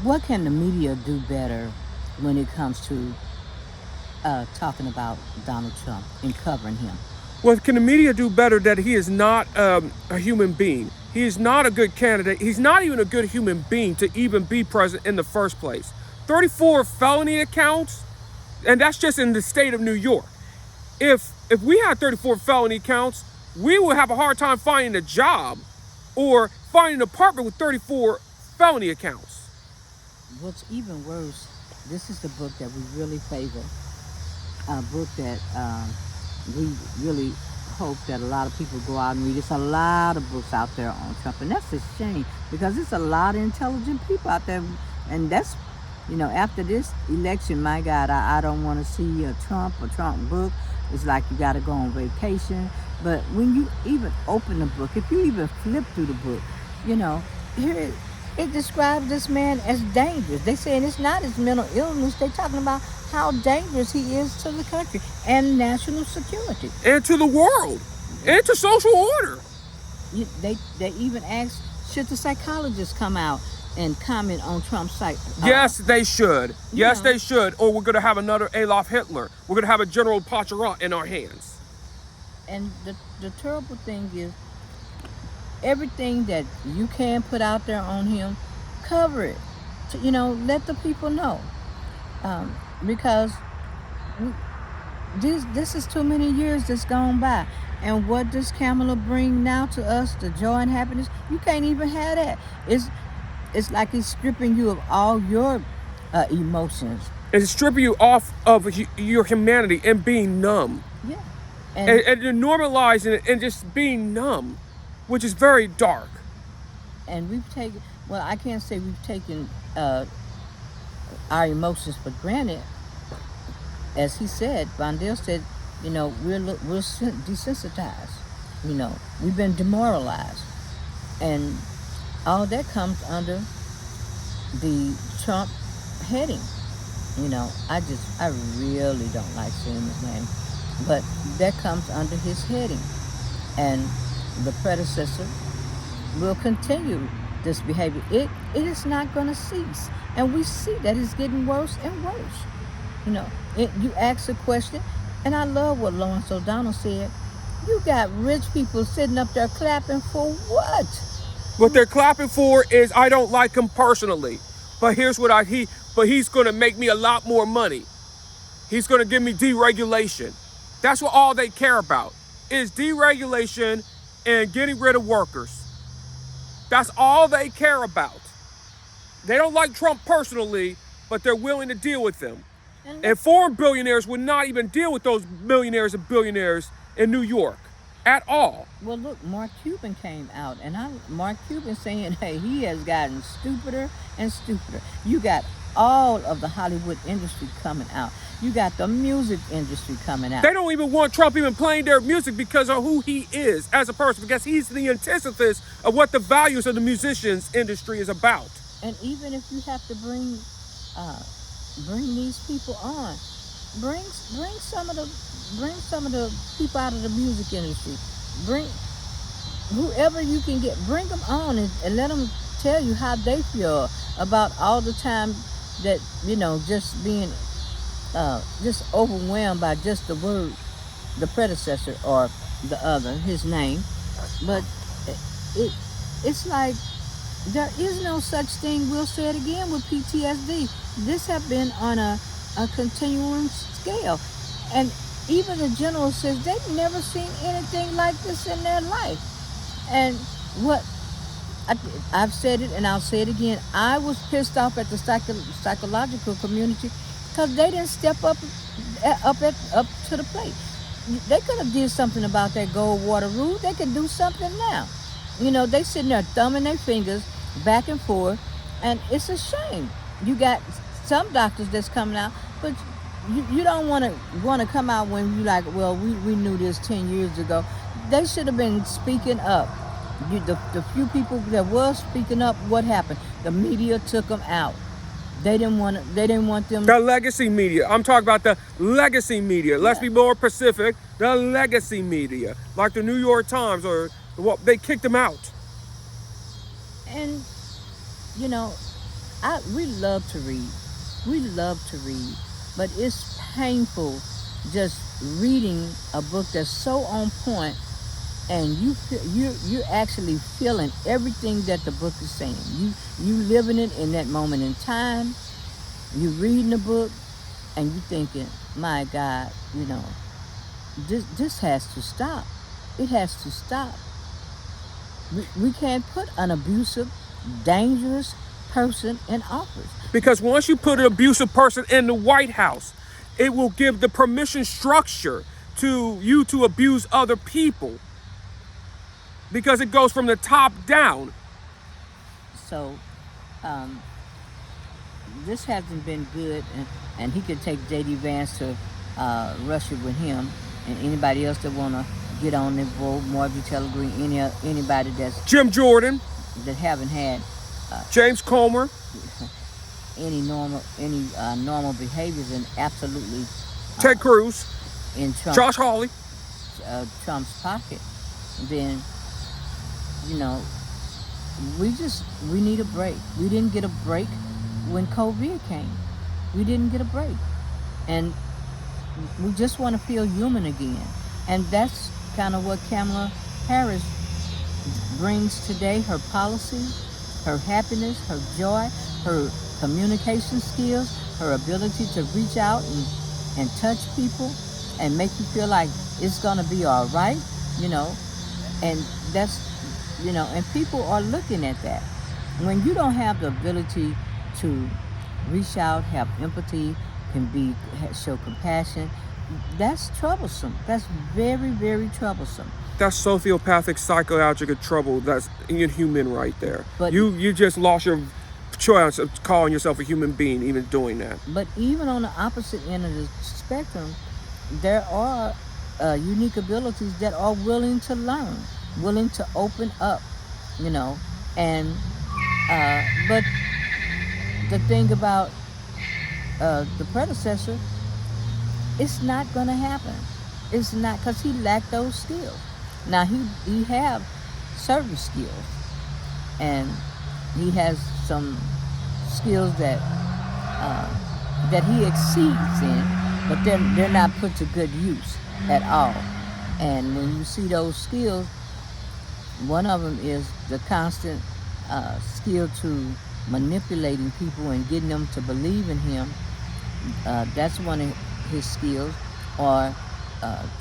what can the media do better when it comes to talking about Donald Trump and covering him? Well, can the media do better that he is not a human being? He is not a good candidate. He's not even a good human being to even be president in the first place. 34 felony accounts, and that's just in the state of New York. If we had 34 felony counts, we would have a hard time finding a job or finding an apartment with 34 felony accounts. What's even worse, this is the book that we really favor, a book that we really hope that a lot of people go out and read. There's a lot of books out there on Trump, and that's a shame because there's a lot of intelligent people out there, and that's, after this election, my God, I don't want to see a Trump book. It's like you got to go on vacation. But when you even open the book, if you even flip through the book, here it describes this man as dangerous. They saying it's not his mental illness. They're talking about how dangerous he is to the country and national security. And to the world. And to social order. They even asked, should the psychologists come out and comment on Trump's site? Yes, they should. Yes, they should. Or we're going to have another Adolf Hitler. We're going to have a General Pacharat in our hands. And the terrible thing is, everything that you can put out there on him, cover it. Let the people know. Because this is too many years that's gone by. And what does Kamala bring now to us, the joy and happiness? You can't even have that. It's like he's stripping you of all your emotions. It's stripping you off of your humanity and being numb. Yeah. And normalizing it and just being numb, which is very dark. And we've taken, well, I can't say we've taken our emotions for granted. As he said, Bondale said, we're desensitized. We've been demoralized. And all that comes under the Trump heading. I really don't like saying his name, but that comes under his heading. And the predecessor will continue this behavior. It is not going to cease. And we see that it's getting worse and worse. You ask a question, and I love what Lawrence O'Donnell said. You got rich people sitting up there clapping for what? What they're clapping for is, I don't like him personally, but here's what but he's going to make me a lot more money. He's going to give me deregulation. That's what all they care about is deregulation and getting rid of workers. That's all they care about. They don't like Trump personally, but they're willing to deal with him. And foreign billionaires would not even deal with those millionaires and billionaires in New York at all. Well, look, Mark Cuban came out, and Mark Cuban saying, hey, he has gotten stupider and stupider. You got all of the Hollywood industry coming out. You got the music industry coming out. They don't even want Trump even playing their music because of who he is as a person, because he's the antithesis of what the values of the musicians industry is about. And even if you have to bring these people on, bring some of the people out of the music industry. Bring whoever you can get, bring them on and let them tell you how they feel about all the time that, just being just overwhelmed by just the word, the predecessor or the other, his name. But it's like there is no such thing, we'll say it again, with PTSD. This have been on a continuing scale. And even the general says they've never seen anything like this in their life. And what I've said it and I'll say it again, I was pissed off at the psychological community because they didn't step up to the plate. They could have did something about that Goldwater rule. They could do something now. They sitting there thumbing their fingers back and forth, and it's a shame. You got some doctors that's coming out, but you don't want to come out when you like, well, we knew this 10 years ago. They should have been speaking up. The few people that was speaking up, what happened? The media took them out. They didn't want them. The legacy media. I'm talking about the legacy media. Let's be more specific. The legacy media, like the New York Times, they kicked them out. And we love to read. We love to read, but it's painful just reading a book that's so on point, and you're actually feeling everything that the book is saying. You living it in that moment in time. You reading the book, and you thinking, my God, this has to stop. It has to stop. We can't put an abusive, dangerous person in office. Because once you put an abusive person in the White House, it will give the permission structure to you to abuse other people. Because it goes from the top down. So, this hasn't been good, and he could take J.D. Vance to Russia with him, and anybody else that want to get on the vote, Marjorie Taylor Greene, anybody Jim Jordan, that haven't had James Comer, any normal behaviors, and absolutely Ted Cruz, in Josh Hawley, Trump's pocket, then we need a break. We didn't get a break when COVID came. We didn't get a break, and we just want to feel human again. And that's kind of what Kamala Harris brings today. Her policy, her happiness, her joy, her communication skills, her ability to reach out and touch people and make you feel like it's going to be all right, and that's, and people are looking at that. When you don't have the ability to reach out, have empathy, show compassion, that's troublesome. That's very, very troublesome. That's sociopathic, psychological trouble. That's inhuman right there. But you just lost your choice of calling yourself a human being, even doing that. But even on the opposite end of the spectrum, there are unique abilities that are willing to learn, willing to open up, and but the thing about the predecessor, it's not going to happen. It's not, because he lacked those skills. Now he have certain skills, and he has some skills that he exceeds in, but they're not put to good use at all. And when you see those skills, one of them is the constant skill to manipulating people and getting them to believe in him. That's one of his skills. Or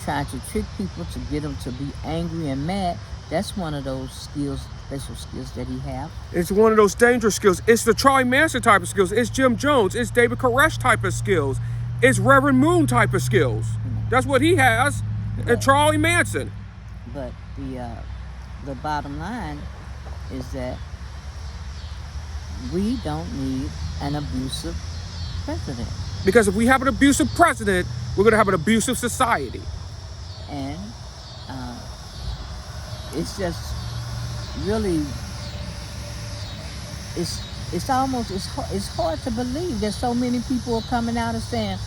trying to trick people to get them to be angry and mad. That's one of those skills, special skills that he have. It's one of those dangerous skills. It's the Charlie Manson type of skills. It's Jim Jones. It's David Koresh type of skills. It's Reverend Moon type of skills. That's what he has. And Charlie Manson. But the bottom line is that we don't need an abusive president. Because if we have an abusive president, we're going to have an abusive society. And it's just really, it's hard to believe that so many people are coming out and saying,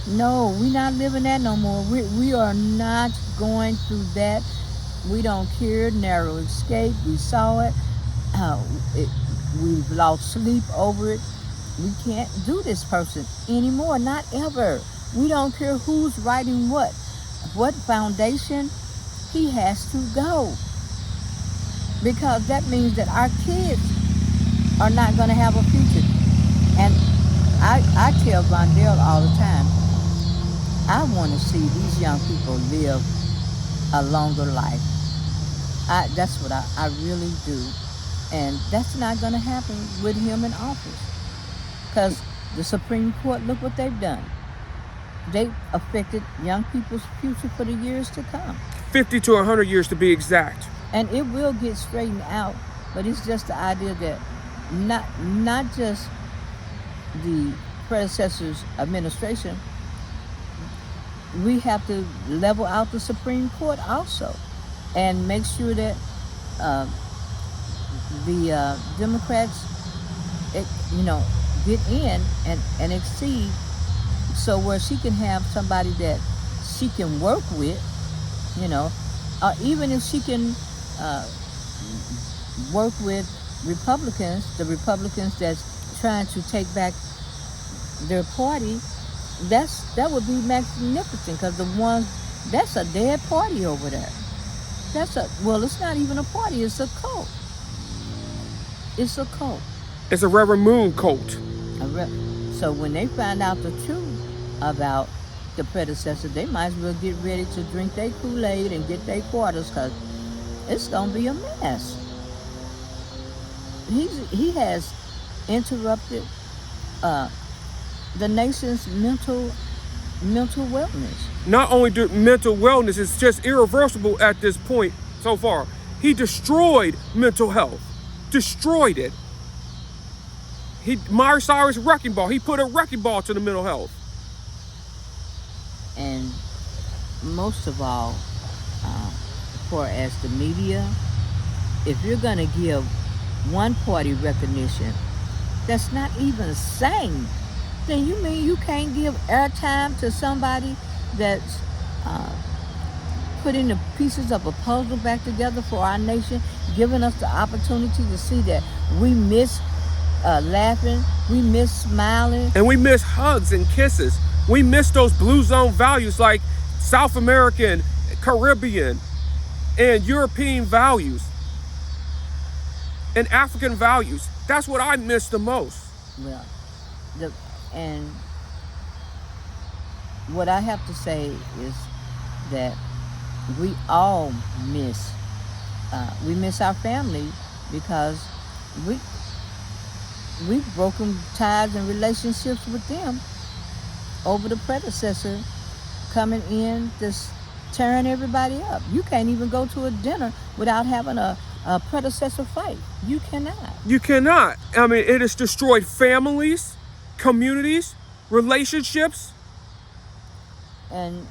no, we're not living that no more. We are not going through that. We don't care. Narrow escape. We saw it. We've lost sleep over it. We can't do this person anymore. Not ever. We don't care who's writing what foundation. He has to go. Because that means that our kids are not going to have a future. And I tell Vondell all the time, I want to see these young people live a longer life. That's what I really do. And that's not going to happen with him in office. Because the Supreme Court, look what they've done. They affected young people's future for the years to come. 50 to 100 years to be exact. And it will get straightened out, but it's just the idea that not just the predecessor's administration, we have to level out the Supreme Court also and make sure that the Democrats, get in and exceed, so where she can have somebody that she can work with, or even if she can work with the Republicans that's trying to take back their party, that would be magnificent, because that's a dead party over there. It's not even a party, it's a cult. It's a cult. It's a Reverend Moon cult. So when they find out the truth about the predecessor, they might as well get ready to drink their Kool-Aid and get their quarters, because it's going to be a mess. He has interrupted the nation's mental wellness. Not only mental wellness, it's just irreversible at this point so far. He destroyed mental health. Destroyed it. Myers Cyrus wrecking ball. He put a wrecking ball to the mental health. And most of all, for as the media, if you're going to give one party recognition that's not even sane, then you mean you can't give airtime to somebody that's putting the pieces of a puzzle back together for our nation, giving us the opportunity to see that we miss laughing, we miss smiling, and we miss hugs and kisses. We miss those blue zone values like South American, Caribbean, and European values, and African values. That's what I miss the most. Well, and what I have to say is that we all miss our family, because we've broken ties and relationships with them over the predecessor coming in, just tearing everybody up. You can't even go to a dinner without having a predecessor fight. You cannot. You cannot. I mean, it has destroyed families, communities, relationships. And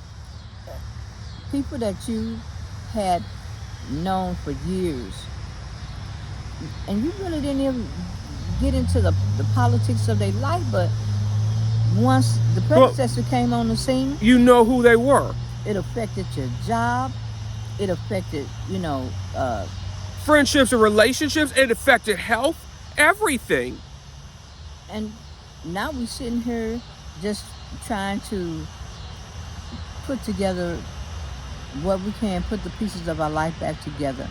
people that you had known for years, and you really didn't even get into the politics of their life, but once the predecessor came on the scene, you know who they were. It affected your job. It affected, friendships and relationships. It affected health, everything. And now we're sitting here just trying to put together what we can, put the pieces of our life back together.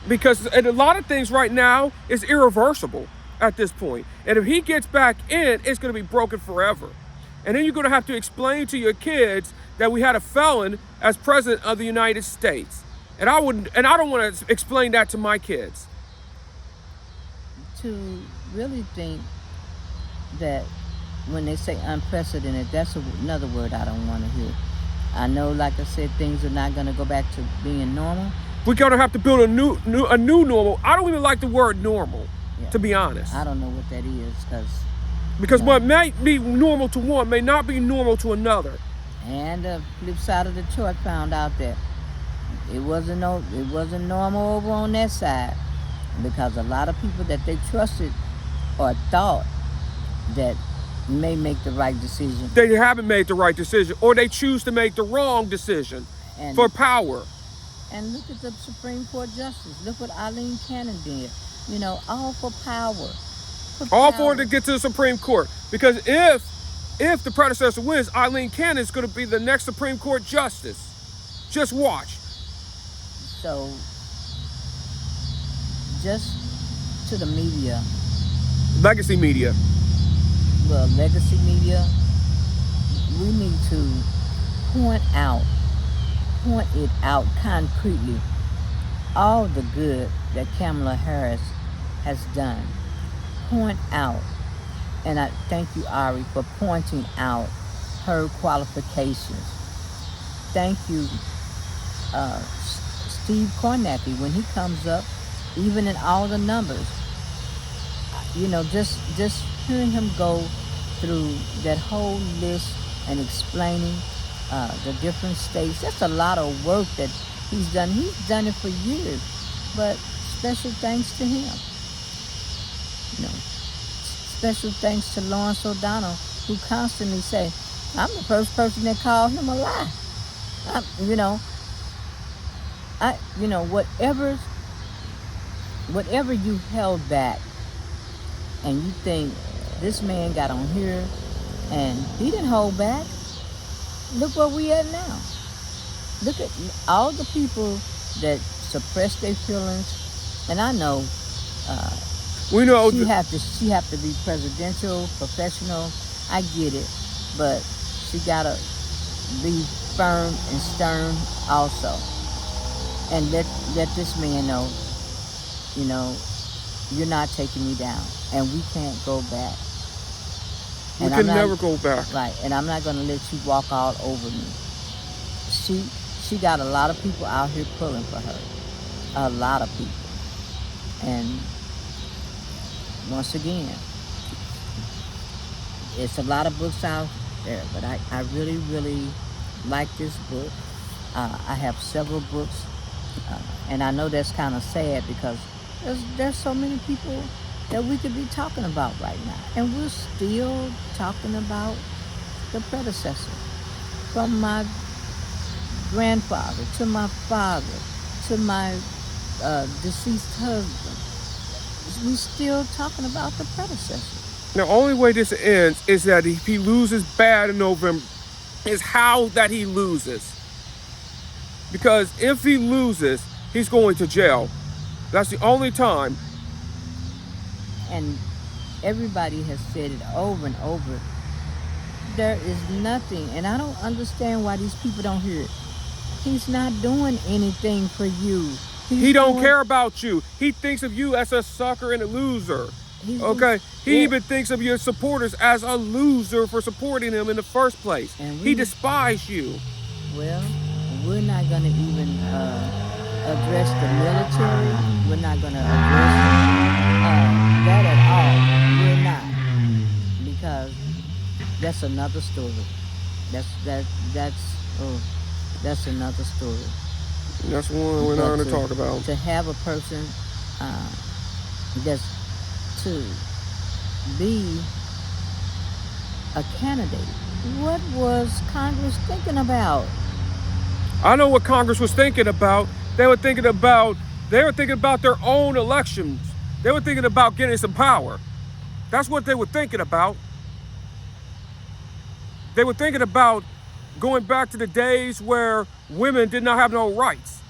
Because a lot of things right now is irreversible at this point. And if he gets back in, it's going to be broken forever. And then you're going to have to explain to your kids that we had a felon as president of the United States. And I don't want to explain that to my kids. To really think that when they say unprecedented, that's another word I don't want to hear. I know, like I said, things are not going to go back to being normal. We're going to have to build a new normal. I don't even like the word normal, to be honest. I don't know what that is, because what may be normal to one may not be normal to another. And the flip side of the chart found out that it wasn't normal over on that side, because a lot of people that they trusted or thought that may make the right decision, they haven't made the right decision, or they choose to make the wrong decision for power. And look at the Supreme Court justice. Look what Eileen Cannon did. All for power. All for it to get to the Supreme Court. Because if the predecessor wins, Eileen Cannon is going to be the next Supreme Court justice. Just watch. So, just to the media. Legacy media. Well, legacy media, we need to point it out concretely, all the good that Kamala Harris has done. Point out, and I thank you, Ari, for pointing out her qualifications. Thank you, Steve Kornacki, when he comes up, even in all the numbers, just hearing him go through that whole list and explaining the different states. That's a lot of work that he's done. He's done it for years, but special thanks to him. Special thanks to Lawrence O'Donnell, who constantly say, I'm the first person that called him a lie. Whatever you held back and you think this man got on here and he didn't hold back. Look where we at now. Look at all the people that suppress their feelings. And I know We know she have to be presidential, professional. I get it, but she gotta be firm and stern also, and let this man know, you know, you're not taking me down, and we can't go back. we can never go back. Right, and I'm not gonna let you walk all over me. She got a lot of people out here pulling for her, a lot of people, and once again, it's a lot of books out there, but I really, really like this book. I have several books, and I know that's kind of sad because there's so many people that we could be talking about right now, and we're still talking about the predecessor, from my grandfather to my father to my deceased husband. We still talking about the predecessor. The only way this ends is that if he loses bad in November, is how that he loses. Because if he loses, he's going to jail. That's the only time. And everybody has said it over and over. There is nothing, and I don't understand why these people don't hear it. He's not doing anything for you. He don't care about you. He thinks of you as a sucker and a loser. Okay? He even thinks of your supporters as a loser for supporting him in the first place. He despises you. Well, we're not going to even address the military. We're not going to address that at all. We're not. Because that's another story. That's another story. That's one we're not going to talk about. To have a person that's to be a candidate. What was Congress thinking about? I know what Congress was thinking about. They were thinking about their own elections. They were thinking about getting some power. That's what they were thinking about. They were thinking about going back to the days where women did not have no rights.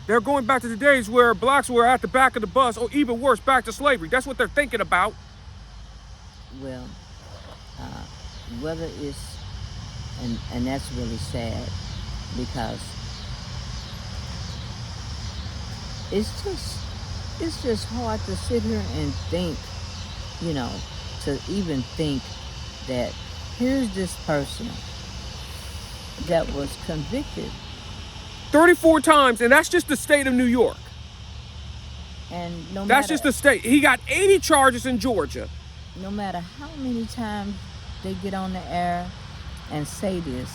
They're going back to the days where blacks were at the back of the bus, or even worse, back to slavery. That's what they're thinking about. Well, whether it's, and that's really sad, because it's just hard to sit here and think, to even think that here's this person that was convicted 34 times, and that's just the state of New York. And that's just the state. He got 80 charges in Georgia. No matter how many times they get on the air and say this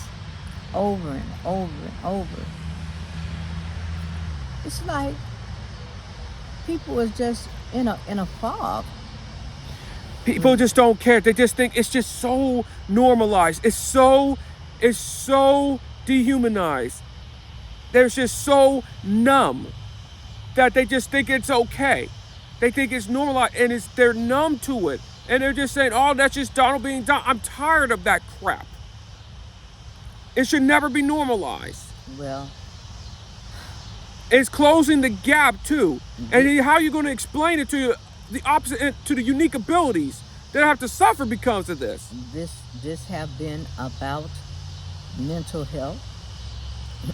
over and over and over, it's like people is just in a fog. People just don't care. They just think it's just so normalized. It's so dehumanized. They're just so numb that they just think it's okay. They think it's normalized, and they're numb to it. And they're just saying, oh, that's just Donald being Donald. I'm tired of that crap. It should never be normalized. Well, it's closing the gap too. And how are you going to explain it to the opposite, to the unique abilities that have to suffer because of this? This have been about mental health.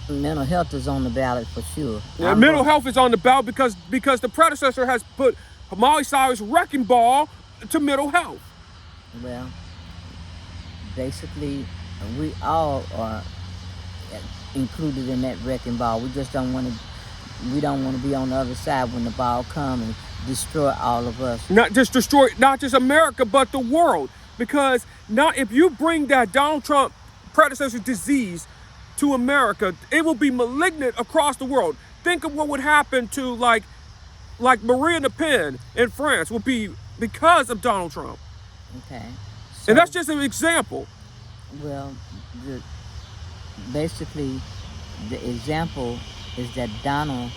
Mental health is on the ballot for sure. Yeah, mental health is on the ballot because the predecessor has put Miley Cyrus' wrecking ball to mental health. Well, basically, we all are included in that wrecking ball. We just don't want to be on the other side when the ball comes and destroy all of us. Not just America, but the world. Because now, if you bring that Donald Trump predecessor disease to America, it will be malignant across the world. Think of what would happen to like Marine Le Pen in France would be because of Donald Trump. Okay. And that's just an example. Well, basically, the example is that Donald,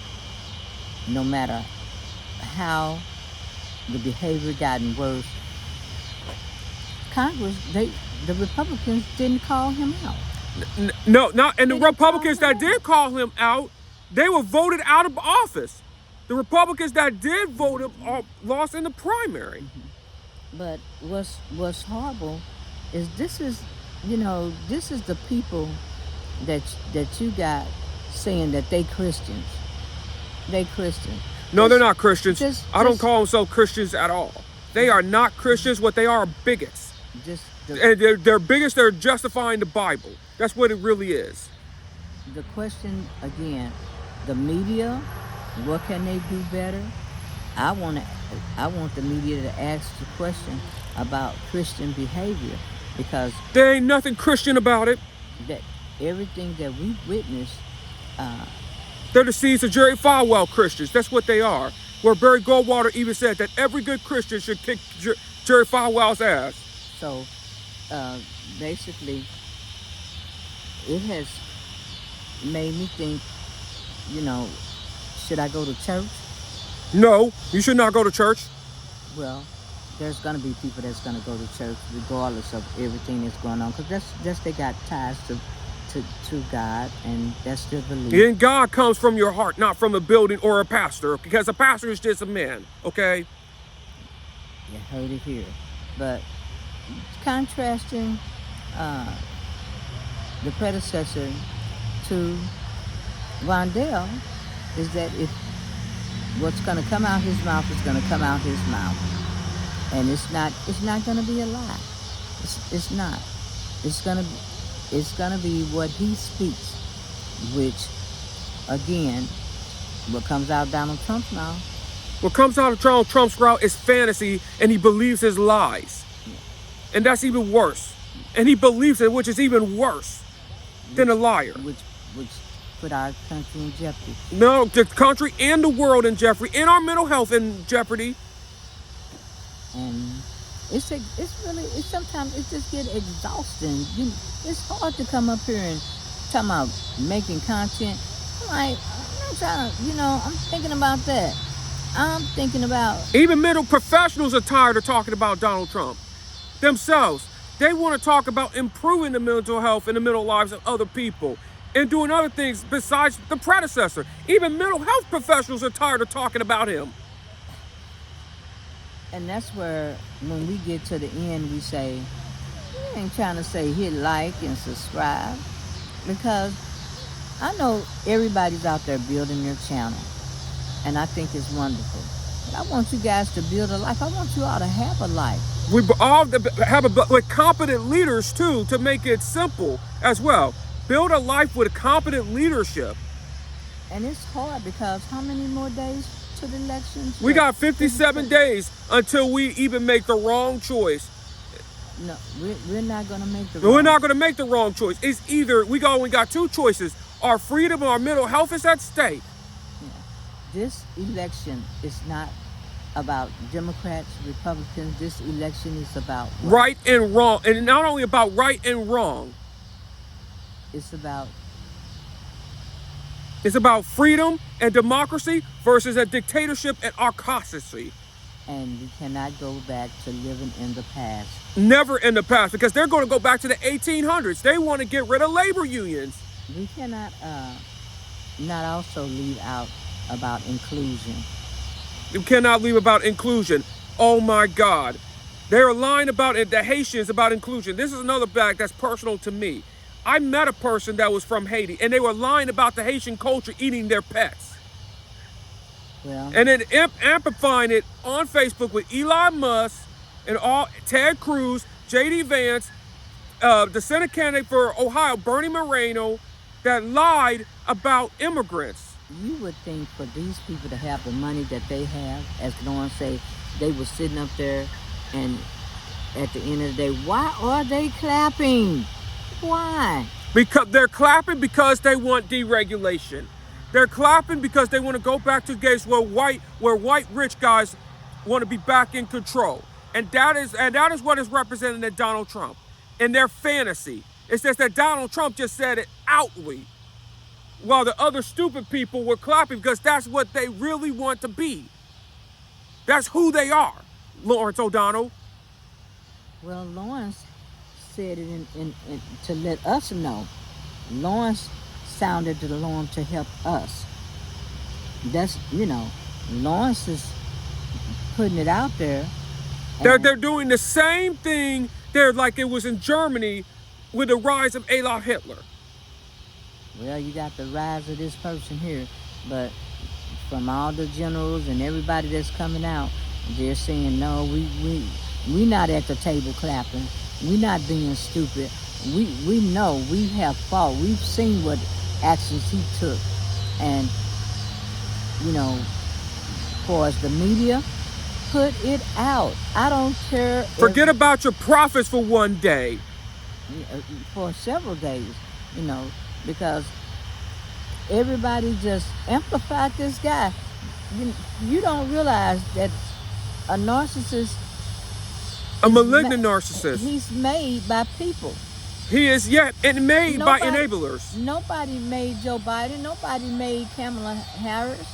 no matter how the behavior gotten worse, Congress, the Republicans didn't call him out. No, not and the They didn't call Republicans him that out. did call him out, they were voted out of office. The Republicans that did vote him lost in the primary. But what's horrible is this is the people that you got saying that they Christians. They Christians. No, they're not Christians. I don't just- call themselves Christians at all. They are not Christians. What they are bigots. Just And they're bigots. They're justifying the Bible. That's what it really is. the question again, the media, what can they do better? I want the media to ask the question about Christian behavior, because There ain't nothing Christian about it. that everything that we witnessed, They're the seeds of Jerry Falwell Christians. That's what they are. Where Barry Goldwater even said that every good Christian should kick Jerry Falwell's ass. so basically, it has made me think, should I go to church? No, you should not go to church. Well, there's going to be people that's going to go to church regardless of everything that's going on, because that's they got ties to God, and that's their belief. And God comes from your heart, not from a building or a pastor, because a pastor is just a man, okay? You heard it here. But contrasting the predecessor to Rondell is that if what's going to come out his mouth is going to come out his mouth, and it's not going to be a lie. It's not. It's going to be what he speaks, which again, what comes out of Donald Trump's mouth. What comes out of Donald Trump's mouth is fantasy, and he believes his lies. And that's even worse. And he believes it, which is even worse than a liar. Which put our country in jeopardy. No, the country and the world in jeopardy, and our mental health in jeopardy. And sometimes it just get exhausting. It's hard to come up here and talk about making content. I'm trying to, I'm thinking about that. I'm thinking about... Even mental professionals are tired of talking about Donald Trump themselves. They want to talk about improving the mental health and the mental lives of other people and doing other things besides the predecessor. Even mental health professionals are tired of talking about him. And that's where, when we get to the end, we say, we ain't trying to say hit like and subscribe, because I know everybody's out there building their channel, and I think it's wonderful. But I want you guys to build a life. I want you all to have a life. We all have with competent leaders too, to make it simple as well. Build a life with competent leadership. And it's hard, because how many more days to the elections? We got 57 days until we even make the wrong choice. No, we're not going to make the We're not going to make the wrong choice. It's either we only got two choices. Our freedom and our mental health is at stake. Yeah. This election is not about Democrats, Republicans. This election is about what? Right and wrong. And not only about right and wrong. It's about freedom and democracy versus a dictatorship and autocracy. And we cannot go back to living in the past. Never in the past, because they're going to go back to the 1800s. They want to get rid of labor unions. We cannot not also leave out about inclusion. You cannot leave about inclusion. Oh my God. They're lying about it, the Haitians, about inclusion. This is another fact that's personal to me. I met a person that was from Haiti, and they were lying about the Haitian culture eating their pets. Well, And then amplifying it on Facebook with Elon Musk and Ted Cruz, J.D. Vance, the Senate candidate for Ohio, Bernie Moreno, that lied about immigrants. you would think for these people to have the money that they have, as Lauren say, they were sitting up there, and at the end of the day, why are they clapping? Why? Because they're clapping because they want deregulation. They're clapping because they want to go back to days where white rich guys want to be back in control. And that is what is represented in Donald Trump. In their fantasy. It's just that Donald Trump just said it outly, while the other stupid people were clapping because that's what they really want to be. That's who they are, Lawrence O'Donnell. Well, Lawrence said it in to let us know. Lawrence sounded the alarm to help us. That's, Lawrence is putting it out there. They're doing the same thing there like it was in Germany with the rise of Adolf Hitler. Well, you got the rise of this person here, but from all the generals and everybody that's coming out, they're saying, no, we not at the table clapping. We not being stupid. We know, we have fought. We've seen what actions he took. And, for as the media, put it out. I don't care. Forget about your prophets for one day. For several days, because everybody just amplified this guy. You don't realize that a narcissist, a malignant narcissist. He's made by people. He is and made by enablers. Nobody made Joe Biden. Nobody made Kamala Harris.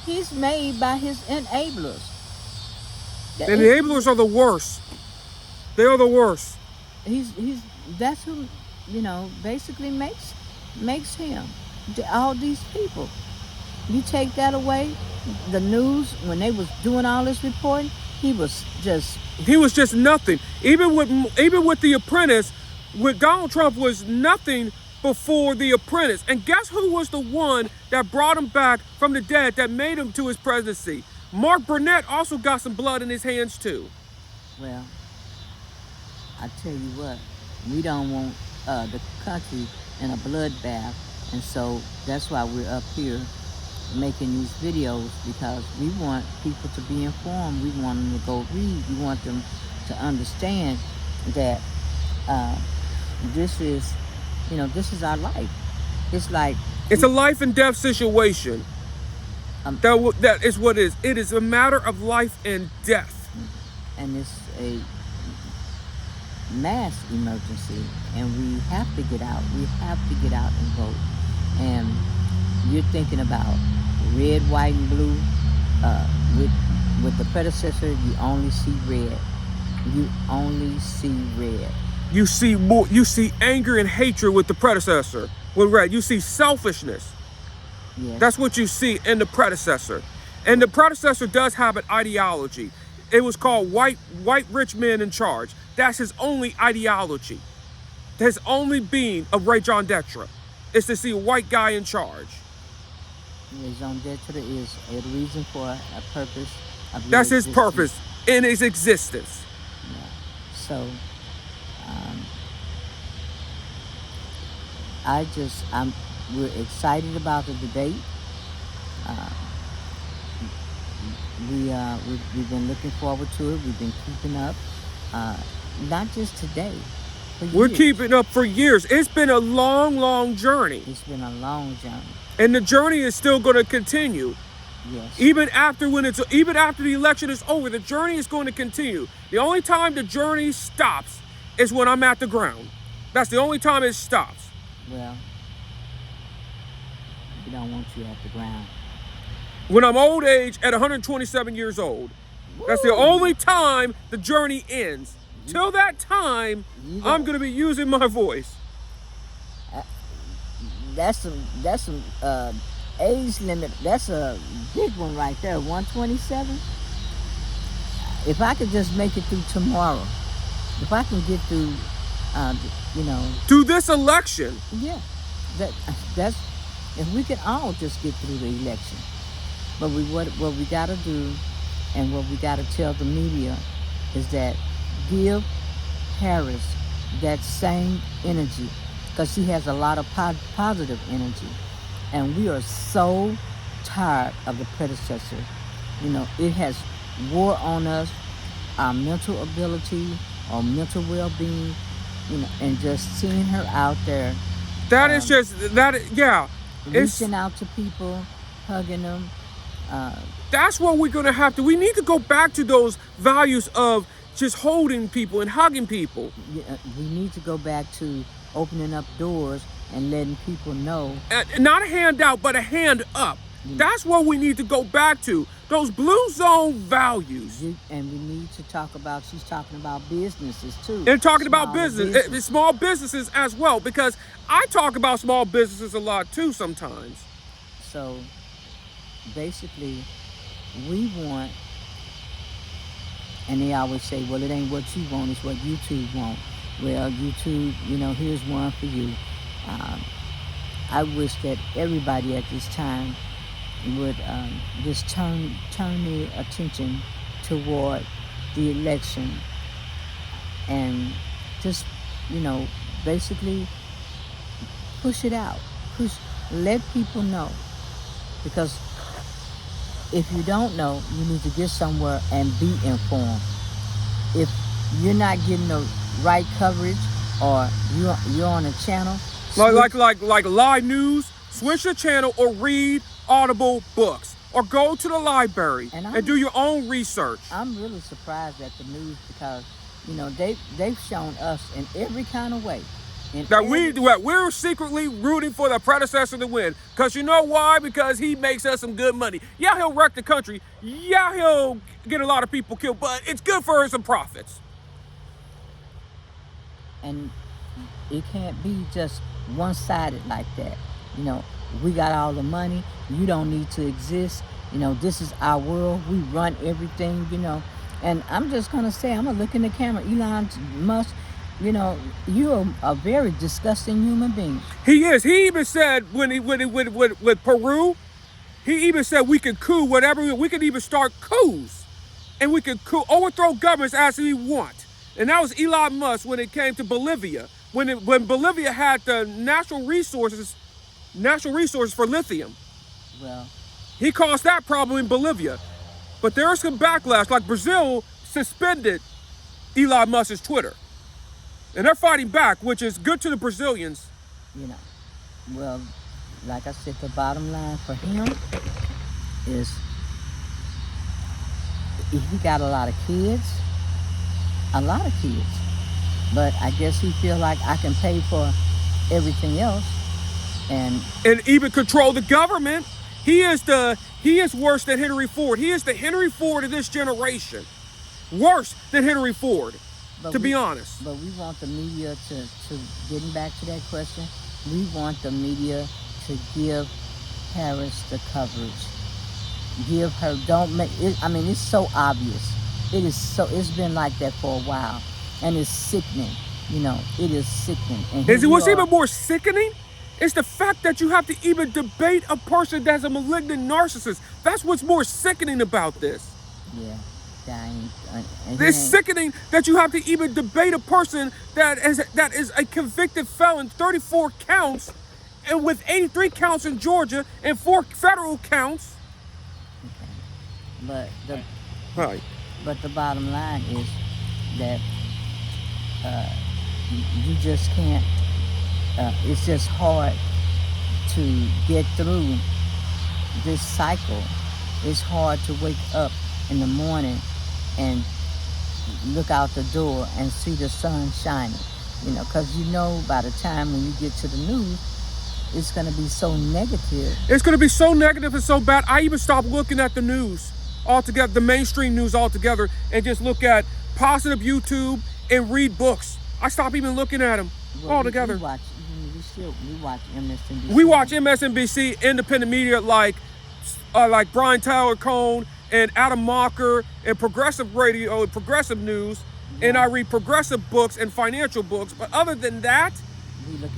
He's made by his enablers. The enablers are the worst. They are the worst. That's who, basically makes him. All these people. You take that away, the news, when they was doing all this reporting, he was just nothing. Even with The Apprentice, with Donald Trump was nothing before The Apprentice. And guess who was the one that brought him back from the dead, that made him to his presidency? Mark Burnett also got some blood in his hands too. Well, I tell you what, we don't want the country in a bloodbath, and so that's why we're up here making these videos, because we want people to be informed. We want them to go read. We want them to understand that this is our life. It's a life and death situation. That is what it is. It is a matter of life and death. And it's a mass emergency, and we have to get out. We have to get out and vote. And you're thinking about red, white, and blue. With the predecessor, you only see red. You only see red. You see more. You see anger and hatred with the predecessor. With red, you see selfishness. Yes. That's what you see in the predecessor. And the predecessor does have an ideology. It was called white rich men in charge. That's his only ideology. His only being of Ray John Detra is to see a white guy in charge. Ray John Detra is a reason for a purpose. That's his purpose in his existence. Yeah. So, we're excited about the debate. We've been looking forward to it. We've been keeping up, not just today. We're keeping up for years. It's been a long, long journey. It's been a long journey, and the journey is still going to continue. Yes. Even after the election is over, the journey is going to continue. The only time the journey stops is when I'm at the ground. That's the only time it stops. Well, we don't want you at the ground. When I'm old age at 127 years old. Woo! That's the only time the journey ends. Till that time, I'm going to be using my voice. That's some age limit. That's a big one right there, 127. If I could just make it through tomorrow, if I can get through, through this election. Yeah, that's if we could all just get through the election. But what we got to do, and what we got to tell the media, is that give Harris that same energy, because she has a lot of positive energy. And we are so tired of the predecessor. It has wore on us, our mental ability, our mental well-being, and just seeing her out there. Reaching out to people, hugging them. That's what we're going to have to. We need to go back to those values of just holding people and hugging people. We need to go back to opening up doors and letting people know. Not a hand out, but a hand up. That's what we need to go back to. Those blue zone values. And we need to talk about, she's talking about businesses too. And talking about Smaller business, small businesses as well, because I talk about small businesses a lot too sometimes. So basically, we want, and they always say, well, it ain't what you want, it's what YouTube want. Well, YouTube, here's one for you. I wish that everybody at this time would just turn their attention toward the election and just, basically push it out. Let people know. Because if you don't know, you need to get somewhere and be informed. If you're not getting the right coverage, or you're on a channel, like live news, switch the channel or read Audible books or go to the library and do your own research. I'm really surprised at the news because they've shown us in every kind of way we're secretly rooting for the predecessor to win. Because you know why? Because he makes us some good money. Yeah, he'll wreck the country. Yeah, he'll get a lot of people killed, but it's good for some profits. And it can't be just one-sided like that. We got all the money. You don't need to exist. This is our world. We run everything, And I'm just going to say, I'm going to look in the camera. Elon Musk, you're a very disgusting human being. He is. He even said with Peru, he even said we could coup whatever. We could even start coups. And we could overthrow governments as we want. And that was Elon Musk when it came to Bolivia. When Bolivia had the natural resources for lithium. Well, he caused that problem in Bolivia. But there is some backlash. Like Brazil suspended Elon Musk's Twitter. And they're fighting back, which is good to the Brazilians. Well, like I said, the bottom line for him is he got a lot of kids. But I guess he feel like I can pay for everything else. And even control the government. He is worse than Henry Ford. He is the Henry Ford of this generation. Worse than Henry Ford, to be honest. But we want the media to getting back to that question, we want the media to give Harris the coverage. Give her, don't make it, it's so obvious. It's been like that for a while. And it's sickening. It is sickening. And what's even more sickening? It's the fact that you have to even debate a person that's a malignant narcissist. That's what's more sickening about this. Yeah. It's sickening that you have to even debate a person that is a convicted felon, 34 counts, and with 83 counts in Georgia and 4 federal counts. Okay. Right. But the bottom line is that you just can't. It's just hard to get through this cycle. It's hard to wake up in the morning and look out the door and see the sun shining, because by the time when you get to the news, it's going to be so negative. It's going to be so negative and so bad. I even stopped looking at the news altogether, the mainstream news altogether, and just look at positive YouTube and read books. I stopped even looking at them altogether. We watch MSNBC. We watch MSNBC, independent media like Brian Tyler Cohn and Adam Mocker and progressive radio and progressive news, and I read progressive books and financial books. But other than that, we look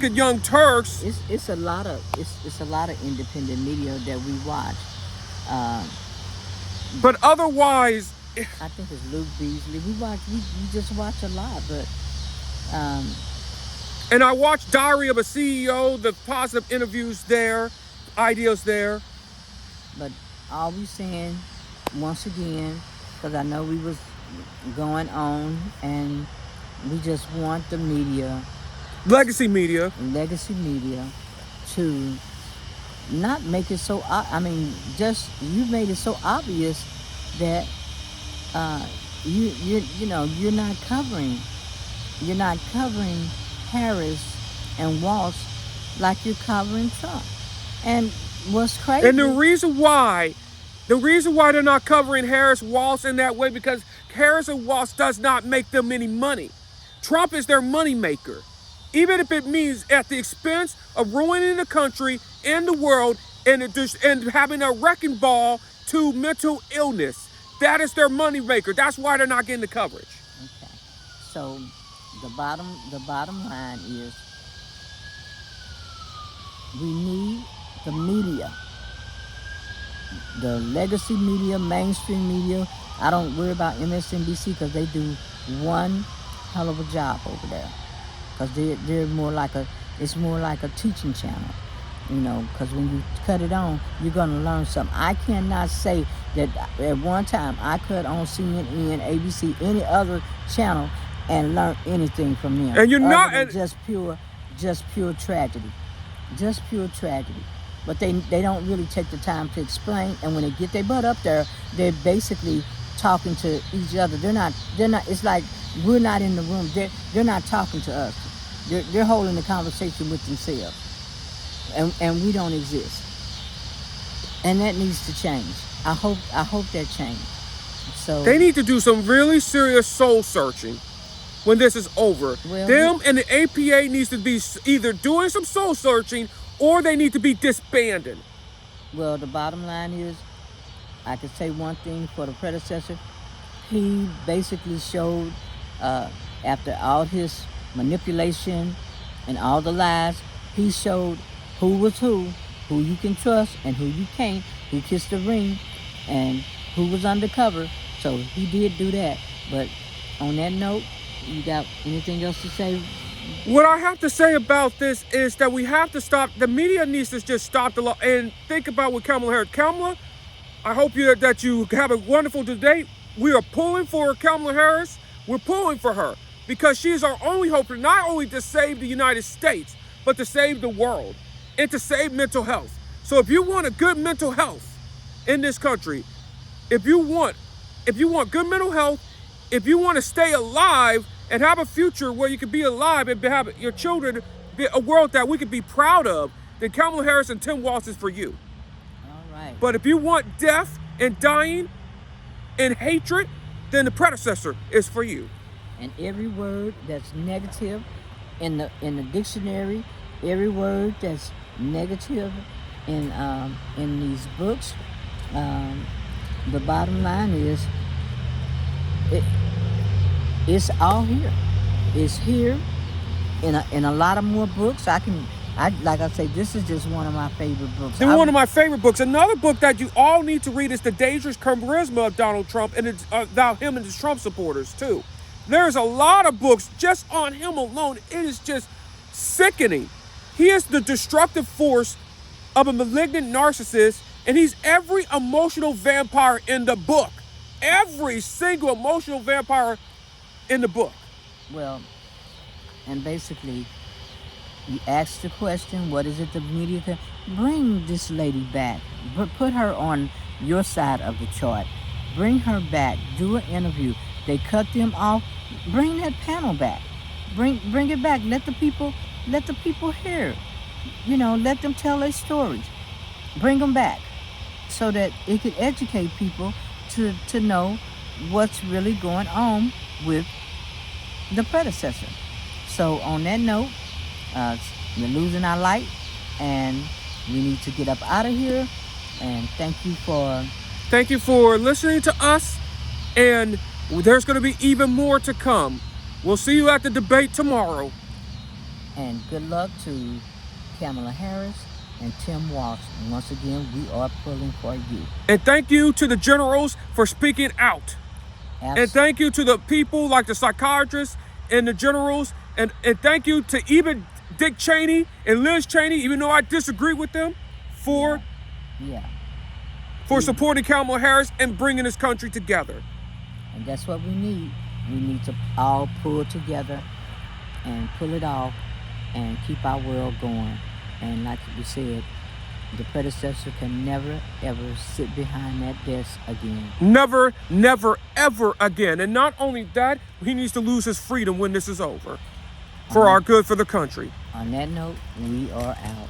at Young Turks. It's a lot of independent media that we watch. But otherwise, I think it's Luke Beasley. We just watch a lot, but. And I watched Diary of a CEO, the positive interviews there, ideas there. But all we saying, once again, because I know we was going on, and we just want the media, legacy media, to not make it so. You made it so obvious that you're not covering Harris and Walsh like you're covering Trump. And what's crazy. And the reason why they're not covering Harris Walsh in that way, because Harris and Walsh does not make them any money. Trump is their money maker. Even if it means at the expense of ruining the country and the world and having a wrecking ball to mental illness. That is their money maker. That's why they're not getting the coverage. Okay. So the bottom line is we need the media. The legacy media, mainstream media. I don't worry about MSNBC because they do one hell of a job over there. Because they're more like it's more like a teaching channel, because when you cut it on, you're going to learn something. I cannot say that at one time I cut on CNN, ABC, any other channel and learn anything from them. And you're not... just pure tragedy. Just pure tragedy. But they don't really take the time to explain, and when they get their butt up there, they're basically talking to each other. They're not, it's like we're not in the room. They're not talking to us. They're holding the conversation with themselves, and we don't exist. And that needs to change. I hope that changes. So they need to do some really serious soul searching when this is over. Them and the APA needs to be either doing some soul searching or they need to be disbanded. Well, the bottom line is, I could say one thing for the predecessor. He basically showed, after all his manipulation and all the lies, he showed who was who you can trust and who you can't, who kissed the ring and who was undercover. So he did do that. But on that note, you got anything else to say? What I have to say about this is that we have to stop. The media needs to just stop the law and think about what Kamala Harris. Kamala, I hope that you have a wonderful day. We are pulling for Kamala Harris. We're pulling for her because she is our only hope, not only to save the United States, but to save the world and to save mental health. So if you want a good mental health in this country, if you want good mental health, if you want to stay alive and have a future where you can be alive and have your children be a world that we can be proud of, then Kamala Harris and Tim Walz is for you. All right. But if you want death and dying and hatred, then the predecessor is for you. And every word that's negative in the dictionary, every word that's negative in these books, the bottom line is it's all here. It's here in a lot of more books. Like I say, this is just one of my favorite books. One of my favorite books. Another book that you all need to read is The Dangerous Charisma of Donald Trump, and it's about him and his Trump supporters too. There's a lot of books just on him alone. It is just sickening. He is the destructive force of a malignant narcissist, and he's every emotional vampire in the book. Every single emotional vampire in the book. Well, and basically, you ask the question, what is it the media can... Bring this lady back. Put her on your side of the chart. Bring her back. Do an interview. They cut them off. Bring that panel back. Bring it back. Let the people hear. Let them tell their stories. Bring them back so that it can educate people to know what's really going on with the predecessor. So on that note, we're losing our light and we need to get up out of here. And thank you for listening to us, and there's going to be even more to come. We'll see you at the debate tomorrow. And good luck to Kamala Harris and Tim Walz. And once again, we are pulling for you. And thank you to the generals for speaking out. And thank you to the people like the psychiatrists and the generals. And thank you to even Dick Cheney and Liz Cheney, even though I disagree with them, for supporting Kamala Harris and bringing this country together. And that's what we need. We need to all pull together and pull it off and keep our world going. And like we said, the predecessor can never, ever sit behind that desk again. Never, never, ever again. And not only that, he needs to lose his freedom when this is over. For our good for the country. On that note, we are out.